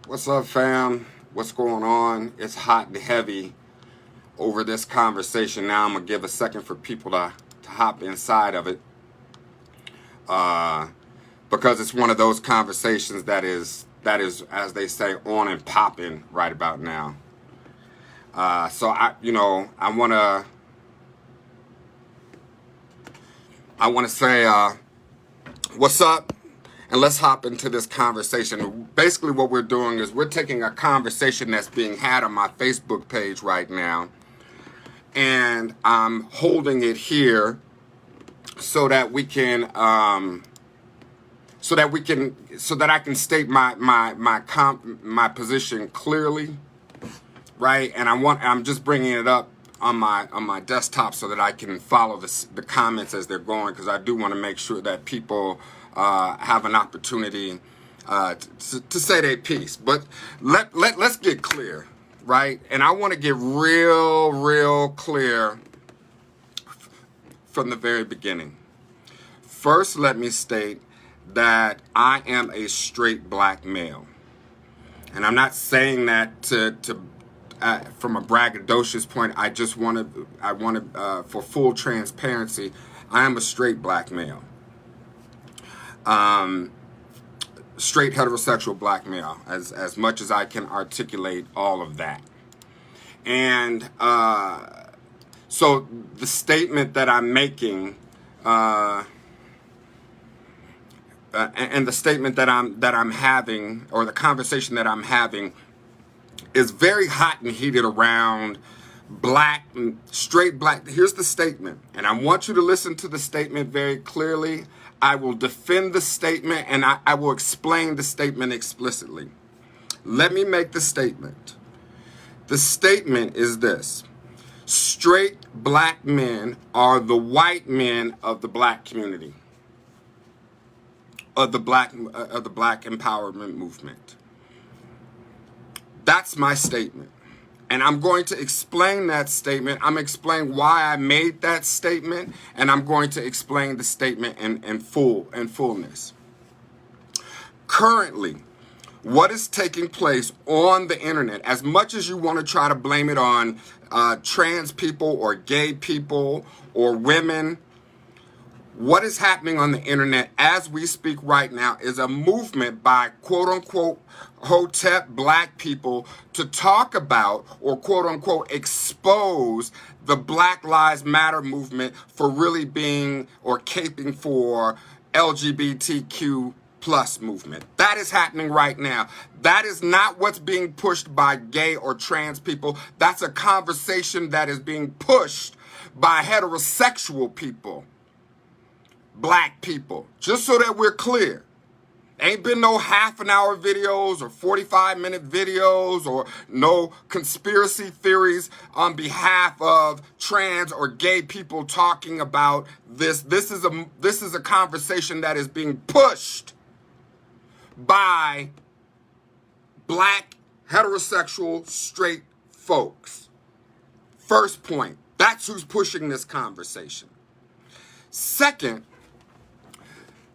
What's up, fam? What's going on? It's hot and heavy over this conversation. Now I'm gonna give a second for people to hop inside of it, because it's one of those conversations that is, as they say, on and popping right about now. So I wanna say what's up. And let's hop into this conversation. Basically, what we're doing is we're taking a conversation that's being had on my Facebook page right now, and I'm holding it here so that I can state my position clearly, right? And I'm just bringing it up on my desktop so that I can follow the comments as they're going, because I do want to make sure that people have an opportunity to say their piece. But let's get clear, right? And I want to get real clear from the very beginning. First, let me state that I am a straight black male, and I'm not saying that to from a braggadocious point. I want to for full transparency, I am a straight black male. Straight heterosexual black male, as much as I can articulate all of that. And so the statement that I'm making, and the statement that I'm having, or the conversation that I'm having, is very hot and heated around straight black. Here's the statement, and I want you to listen to the statement very clearly. I will defend the statement, and I will explain the statement explicitly. Let me make the statement. The statement is this: straight black men are the white men of the black community, of the black empowerment movement. That's my statement. And I'm going to explain that statement. I'm going to explain why I made that statement, and I'm going to explain the statement in fullness. Currently, what is taking place on the internet, as much as you want to try to blame it on trans people or gay people or women, what is happening on the internet as we speak right now is a movement by quote-unquote Hotep black people to talk about, or quote-unquote expose, the Black Lives Matter movement for really being or caping for LGBTQ plus movement. That is happening right now. That is not what's being pushed by gay or trans people. That's a conversation that is being pushed by heterosexual people. Black people, just so that we're clear. Ain't been no half-an-hour videos or 45-minute videos or no conspiracy theories on behalf of trans or gay people talking about this. This is a conversation that is being pushed by black heterosexual straight folks. First point, that's who's pushing this conversation. Second,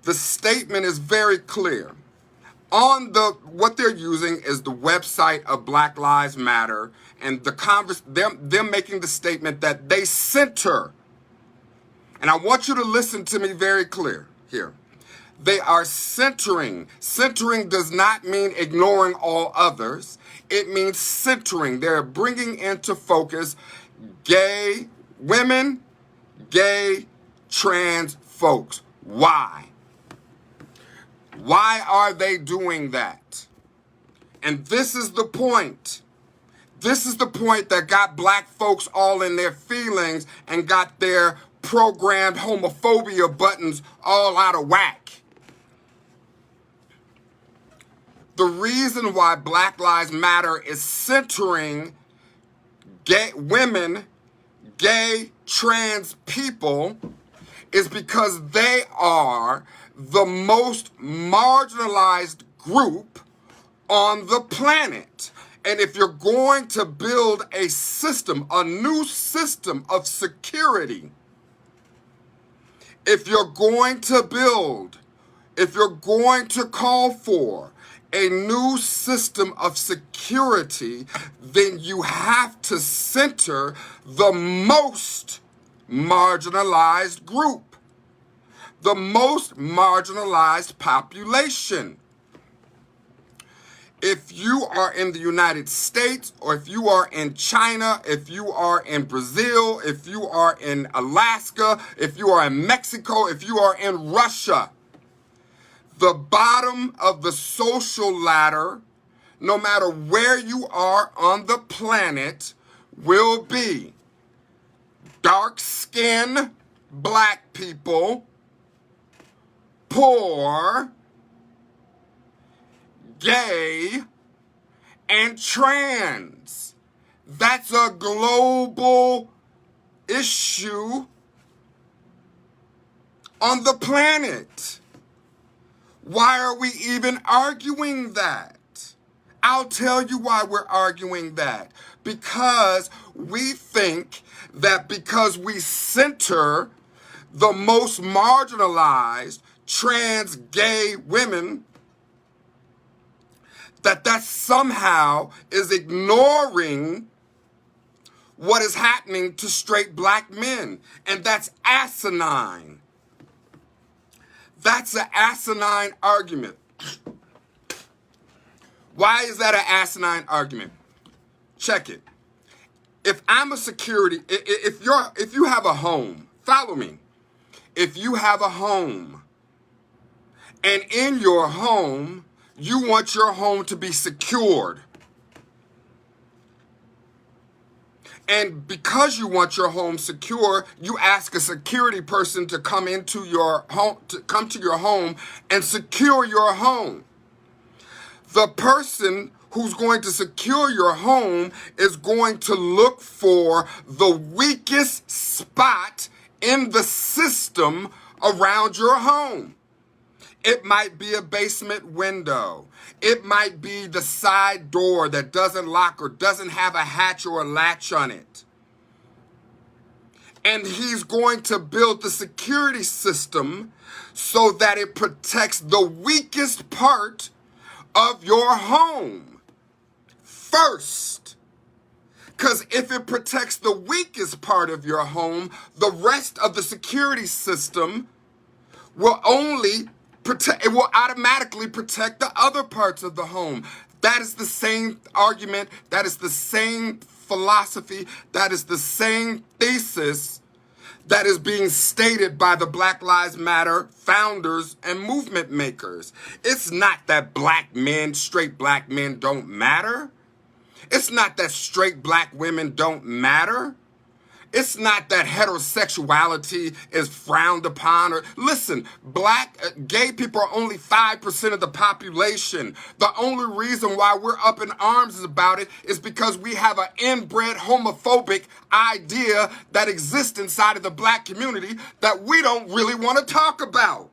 the statement is very clear. What they're using is the website of Black Lives Matter, and they're making the statement that they center. And I want you to listen to me very clear here. They are centering. Centering does not mean ignoring all others. It means centering. They're bringing into focus gay women, gay trans folks. Why? Why are they doing that? And this is the point. This is the point that got black folks all in their feelings and got their programmed homophobia buttons all out of whack. The reason why Black Lives Matter is centering gay women, gay trans people, is because they are the most marginalized group on the planet. And if you're going to build a system, a new system of security, if you're going to call for a new system of security, then you have to center the most marginalized group, the most marginalized population. If you are in the United States, or if you are in China, if you are in Brazil, if you are in Alaska, if you are in Mexico, if you are in Russia, the bottom of the social ladder, no matter where you are on the planet, will be dark-skinned black people, poor, gay, and trans. That's a global issue on the planet. Why are we even arguing that? I'll tell you why we're arguing that. Because we think that because we center the most marginalized trans gay women, that somehow is ignoring what is happening to straight black men. And that's asinine. That's an asinine argument. Why is that an asinine argument? Check it. If I'm a security, if you have a home, follow me. If you have a home, and in your home, you want your home to be secured. And because you want your home secure, you ask a security person to come into your home, to come to your home and secure your home. The person who's going to secure your home is going to look for the weakest spot in the system around your home. It might be a basement window. It might be the side door that doesn't lock or doesn't have a hatch or a latch on it. And he's going to build the security system so that it protects the weakest part of your home first. Because if it protects the weakest part of your home, the rest of the security system will it will automatically protect the other parts of the home. That is the same argument, that is the same philosophy, that is the same thesis that is being stated by the Black Lives Matter founders and movement makers. It's not that black men, straight black men don't matter. It's not that straight black women don't matter. It's not that heterosexuality is frowned upon. Or listen, gay people are only 5% of the population. The only reason why we're up in arms about it is because we have an inbred homophobic idea that exists inside of the black community that we don't really want to talk about.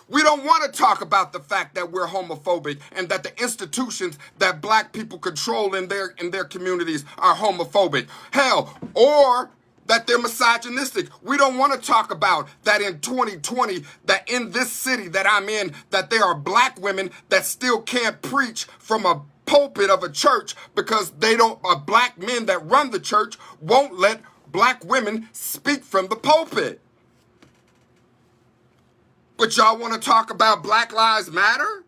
We don't want to talk about the fact that we're homophobic and that the institutions that black people control in their communities are homophobic. Hell, or that they're misogynistic. We don't want to talk about that in 2020, that in this city that I'm in, that there are black women that still can't preach from a pulpit of a church because black men that run the church won't let black women speak from the pulpit. But y'all want to talk about Black Lives Matter?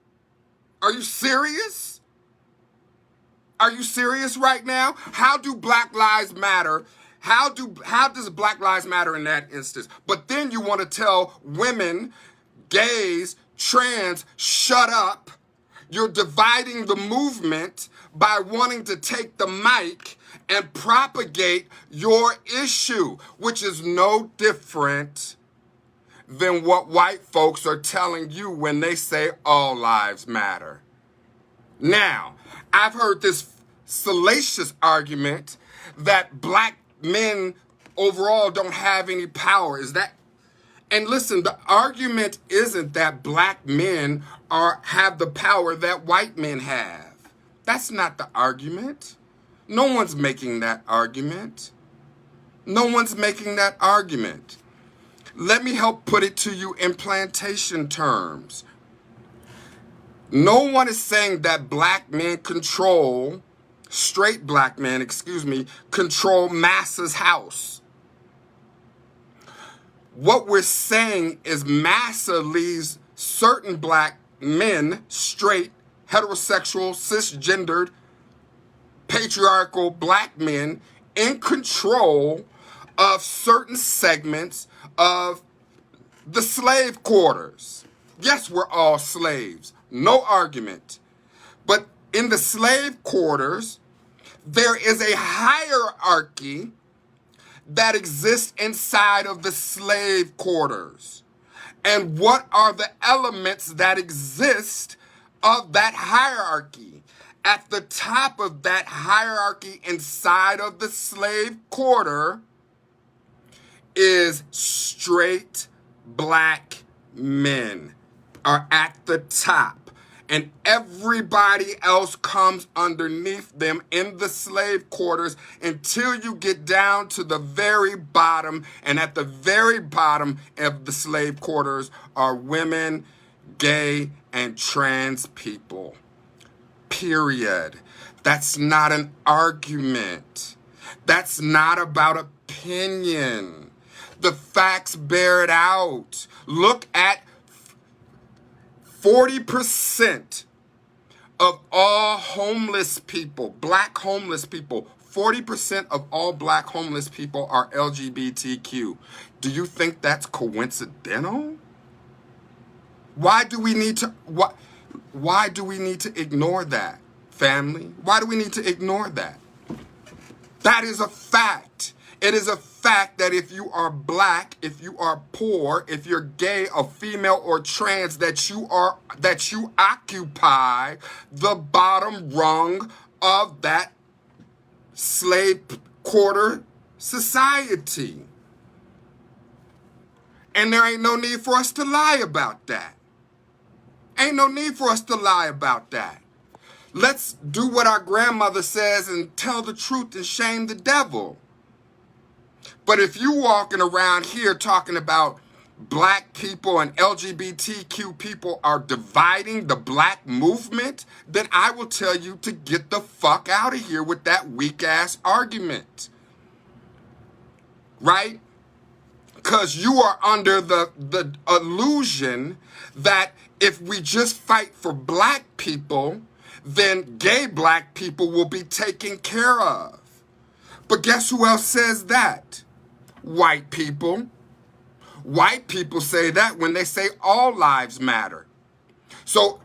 Are you serious? Are you serious right now? How do Black Lives matter? How does Black Lives matter in that instance? But then you want to tell women, gays, trans, shut up. You're dividing the movement by wanting to take the mic and propagate your issue, which is no different than what white folks are telling you when they say all lives matter. Now, I've heard this salacious argument that black men overall don't have any power. And listen, the argument isn't that black men have the power that white men have. That's not the argument. No one's making that argument. No one's making that argument. Let me help put it to you in plantation terms. No one is saying that black men control, straight black men, excuse me, control Massa's house. What we're saying is Massa leaves certain black men, straight, heterosexual, cisgendered, patriarchal black men, in control of certain segments of the slave quarters. Yes, we're all slaves, no argument. But in the slave quarters, there is a hierarchy that exists inside of the slave quarters. And what are the elements that exist of that hierarchy? At the top of that hierarchy inside of the slave quarter is straight black men are at the top. And everybody else comes underneath them in the slave quarters until you get down to the very bottom. And at the very bottom of the slave quarters are women, gay, and trans people. Period. That's not an argument. That's not about opinion. The facts bear it out. Look at 40% of all homeless people, black homeless people, 40% of all black homeless people are LGBTQ. Do you think that's coincidental? Why do we need to ignore that, family? Why do we need to ignore that? That is a fact. It is a fact that if you are black, if you are poor, if you're gay or female or trans, that you occupy the bottom rung of that slave quarter society. And there ain't no need for us to lie about that. Ain't no need for us to lie about that. Let's do what our grandmother says and tell the truth and shame the devil. But if you walking around here talking about black people and LGBTQ people are dividing the black movement, then I will tell you to get the fuck out of here with that weak ass argument. Right? Because you are under the illusion that if we just fight for black people, then gay black people will be taken care of. But guess who else says that? White people. White people say that when they say all lives matter. So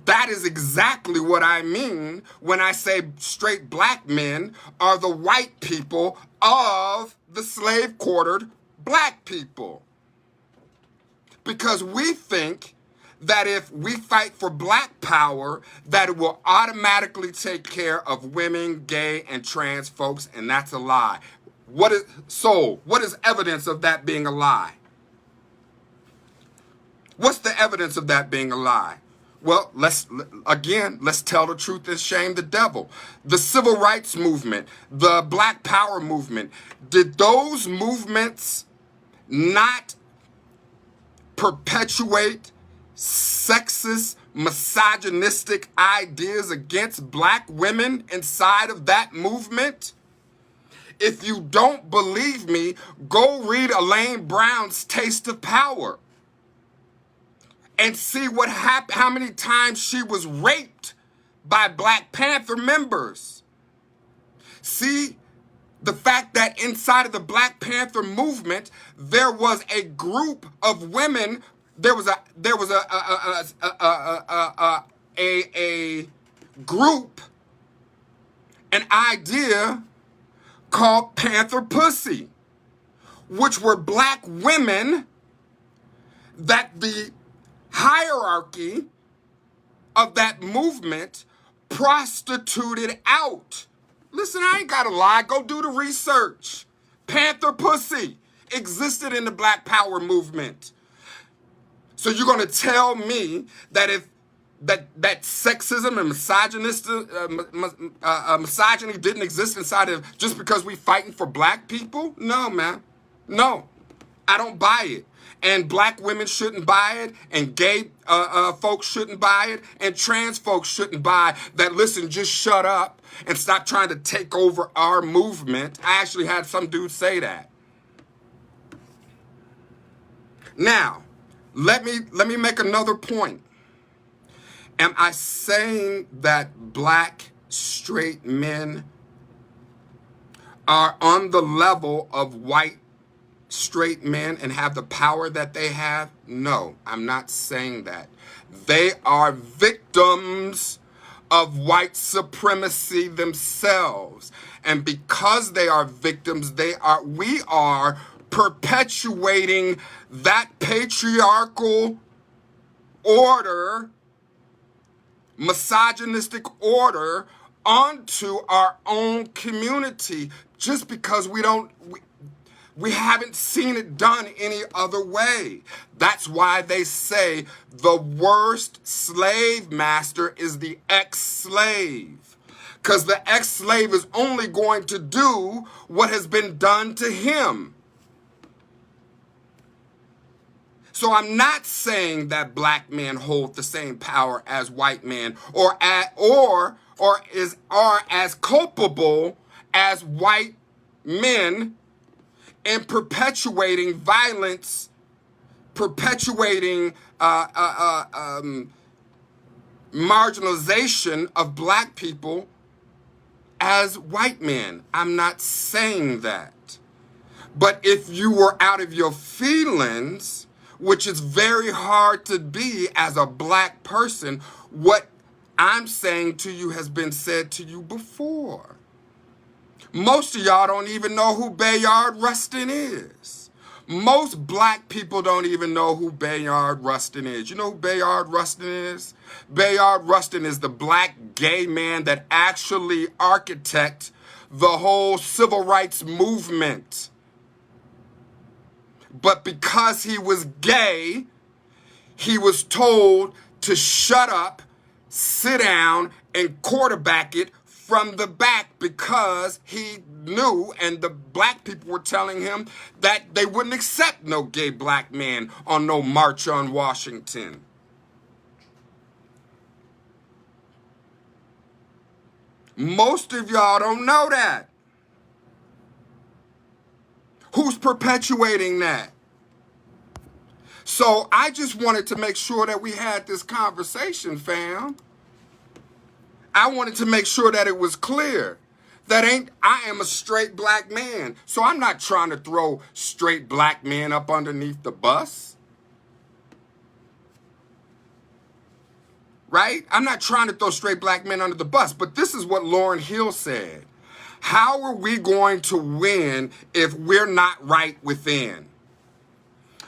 that is exactly what I mean when I say straight black men are the white people of the slave-quartered black people. Because we think that if we fight for black power, that it will automatically take care of women, gay, and trans folks, and that's a lie. What is evidence of that being a lie? What's the evidence of that being a lie? Well, let's tell the truth and shame the devil. The civil rights movement, the black power movement, did those movements not perpetuate sexist, misogynistic ideas against black women inside of that movement? If you don't believe me, go read Elaine Brown's Taste of Power and see what happened, how many times she was raped by Black Panther members. See, the fact that inside of the Black Panther movement, there was a group of women, there was a group, an idea called Panther Pussy, which were black women that the hierarchy of that movement prostituted out. Listen, I ain't gotta lie. Go do the research. Panther Pussy existed in the Black Power movement. So you're gonna tell me that if that sexism and misogyny didn't exist inside of just because we fighting for black people? No, man. No, I don't buy it. and black women shouldn't buy it, and gay folks shouldn't buy it, and trans folks shouldn't buy that. Listen, just shut up and stop trying to take over our movement. I actually had some dude say that. Now, let me make another point. Am I saying that black straight men are on the level of white straight men and have the power that they have? No, I'm not saying that. They are victims of white supremacy themselves. And because they are victims, we are perpetuating that patriarchal order, misogynistic order onto our own community just because we haven't seen it done any other way. That's why they say the worst slave master is the ex-slave. Because the ex-slave is only going to do what has been done to him. So I'm not saying that black men hold the same power as white men or are as culpable as white men in perpetuating violence, perpetuating marginalization of black people as white men. I'm not saying that. But if you were out of your feelings, which is very hard to be as a black person, what I'm saying to you has been said to you before. Most of y'all don't even know who Bayard Rustin is. Most black people don't even know who Bayard Rustin is. You know who Bayard Rustin is? Bayard Rustin is the black gay man that actually architected the whole civil rights movement. But because he was gay, he was told to shut up, sit down, and quarterback it from the back because he knew, and the black people were telling him that they wouldn't accept no gay black man on no march on Washington. Most of y'all don't know that. Who's perpetuating that? So I just wanted to make sure that we had this conversation, fam. I wanted to make sure that it was clear that I am a straight black man. So I'm not trying to throw straight black men up underneath the bus. Right? I'm not trying to throw straight black men under the bus, but this is what Lauryn Hill said. How are we going to win if we're not right within?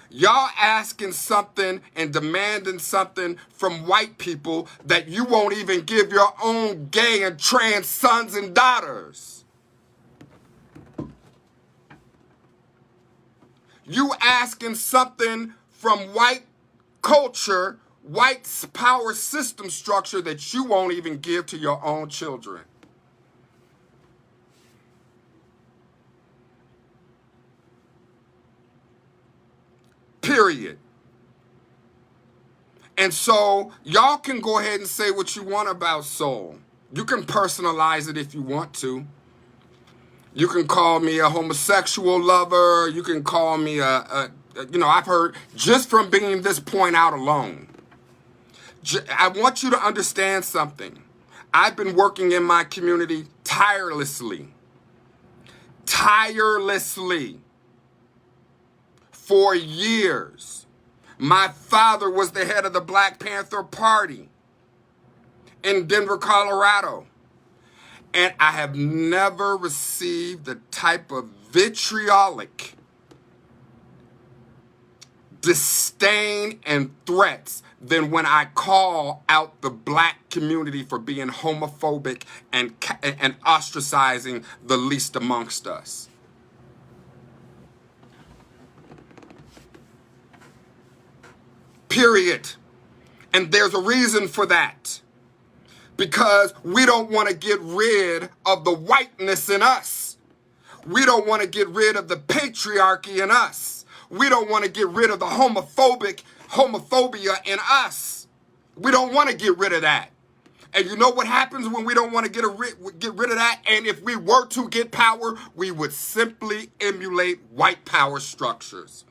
Y'all asking something and demanding something from white people that you won't even give your own gay and trans sons and daughters. You asking something from white culture, white power system structure that you won't even give to your own children. Period. And so y'all can go ahead and say what you want about soul. You can personalize it if you want to. You can call me a homosexual lover. You can call me I've heard just from bringing this point out alone. I want you to understand something. I've been working in my community tirelessly for years. My father was the head of the Black Panther Party in Denver, Colorado. And I have never received the type of vitriolic disdain and threats than when I call out the black community for being homophobic and ostracizing the least amongst us. Period. And there's a reason for that. Because we don't want to get rid of the whiteness in us. We don't want to get rid of the patriarchy in us. we don't want to get rid of the homophobia in us. We don't want to get rid of that. And you know what happens when we don't want to get rid of that? And if we were to get power, we would simply emulate white power structures.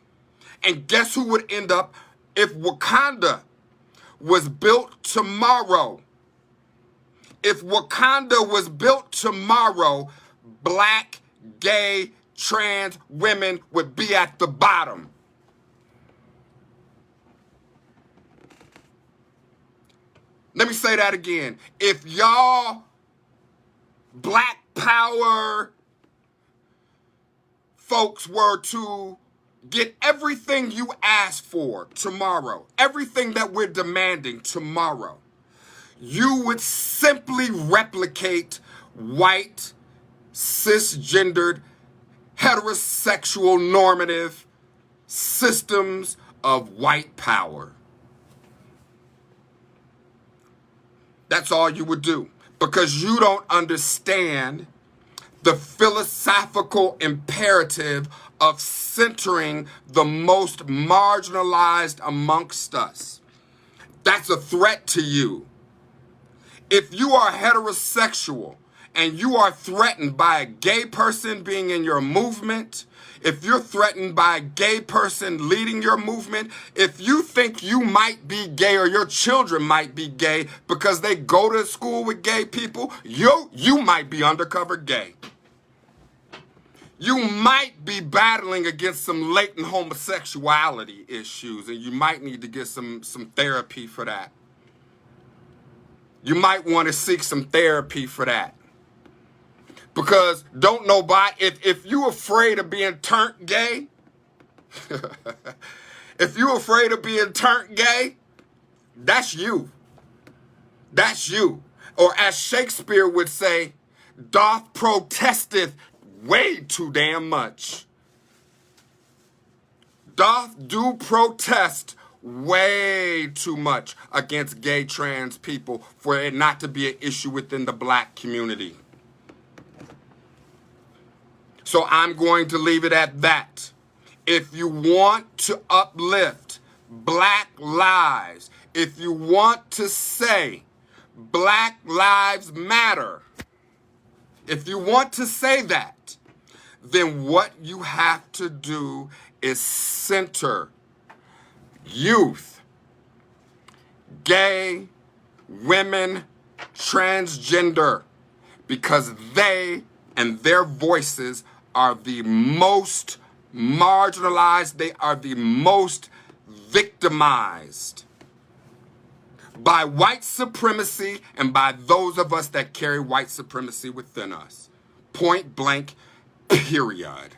And guess who would end up if Wakanda was built tomorrow? If Wakanda was built tomorrow, black, gay, trans women would be at the bottom. Let me say that again. If y'all black power folks were to get everything you asked for tomorrow, everything that we're demanding tomorrow, you would simply replicate white, cisgendered, heterosexual normative systems of white power. That's all you would do, because you don't understand the philosophical imperative of centering the most marginalized amongst us. That's a threat to you. If you are heterosexual and you are threatened by a gay person being in your movement, if you're threatened by a gay person leading your movement, if you think you might be gay or your children might be gay because they go to school with gay people, you might be undercover gay. You might be battling against some latent homosexuality issues, and you might need to get some therapy for that. You might want to seek some therapy for that. Because don't nobody, if you afraid of being turned gay, if you afraid of being turned gay, that's you. That's you. Or as Shakespeare would say, doth protesteth way too damn much. Doth do protest way too much against gay trans people for it not to be an issue within the black community. So I'm going to leave it at that. If you want to uplift black lives, if you want to say Black Lives Matter, if you want to say that, then what you have to do is center youth, gay, women, transgender, because they and their voices are the most marginalized, they are the most victimized by white supremacy and by those of us that carry white supremacy within us. Point blank, period.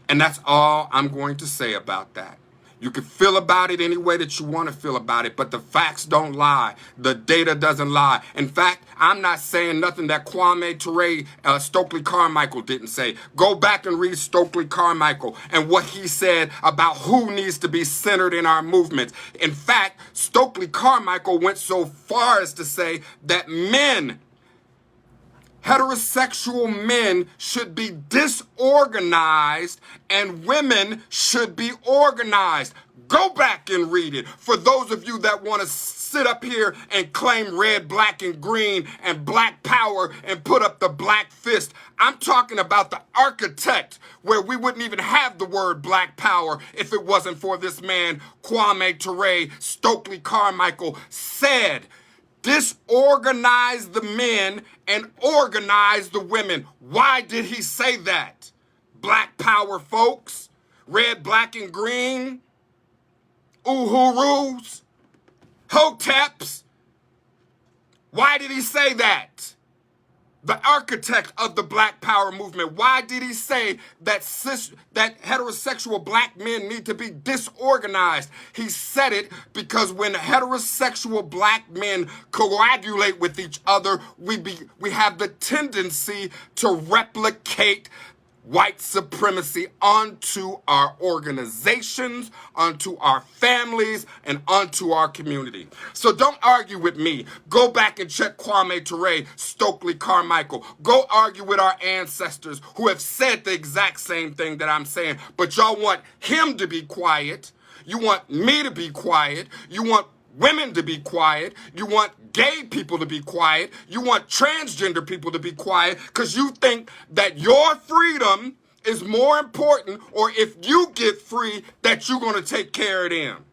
And that's all I'm going to say about that. You can feel about it any way that you want to feel about it, but the facts don't lie. The data doesn't lie. In fact, I'm not saying nothing that Kwame Ture, Stokely Carmichael didn't say. Go back and read Stokely Carmichael and what he said about who needs to be centered in our movement. In fact, Stokely Carmichael went so far as to say that men, heterosexual men, should be disorganized and women should be organized. Go back and read it. For those of you that want to sit up here and claim red, black, and green and black power and put up the black fist, I'm talking about the architect, where we wouldn't even have the word black power if it wasn't for this man, Kwame Ture, Stokely Carmichael, said, disorganize the men and organize the women. Why did he say that? Black power, folks. Red, black, and green. Uhurus. Hoteps. Why did he say that? The architect of the black power movement. Why did he say that heterosexual black men need to be disorganized? He said it because when heterosexual black men coagulate with each other, we have the tendency to replicate white supremacy onto our organizations, onto our families, and onto our community. So don't argue with me. Go back and check Kwame Ture, Stokely Carmichael. Go argue with our ancestors who have said the exact same thing that I'm saying. But y'all want him to be quiet. You want me to be quiet. You want women to be quiet. You want gay people to be quiet. You want transgender people to be quiet because you think that your freedom is more important, or if you get free, that you're going to take care of them.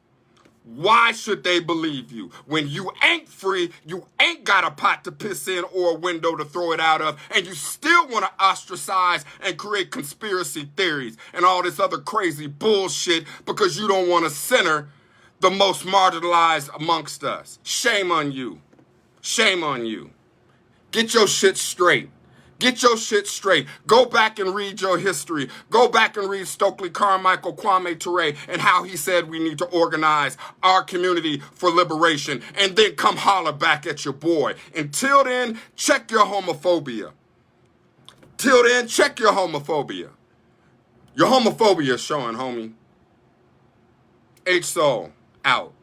Why should they believe you? When you ain't free, you ain't got a pot to piss in or a window to throw it out of, and you still want to ostracize and create conspiracy theories and all this other crazy bullshit because you don't want to center the most marginalized amongst us. Shame on you. Shame on you. Get your shit straight. Get your shit straight. Go back and read your history. Go back and read Stokely Carmichael, Kwame Ture, and how he said we need to organize our community for liberation, and then come holler back at your boy. Until then, check your homophobia. Till then, check your homophobia. Your homophobia is showing, homie. H-Soul, out.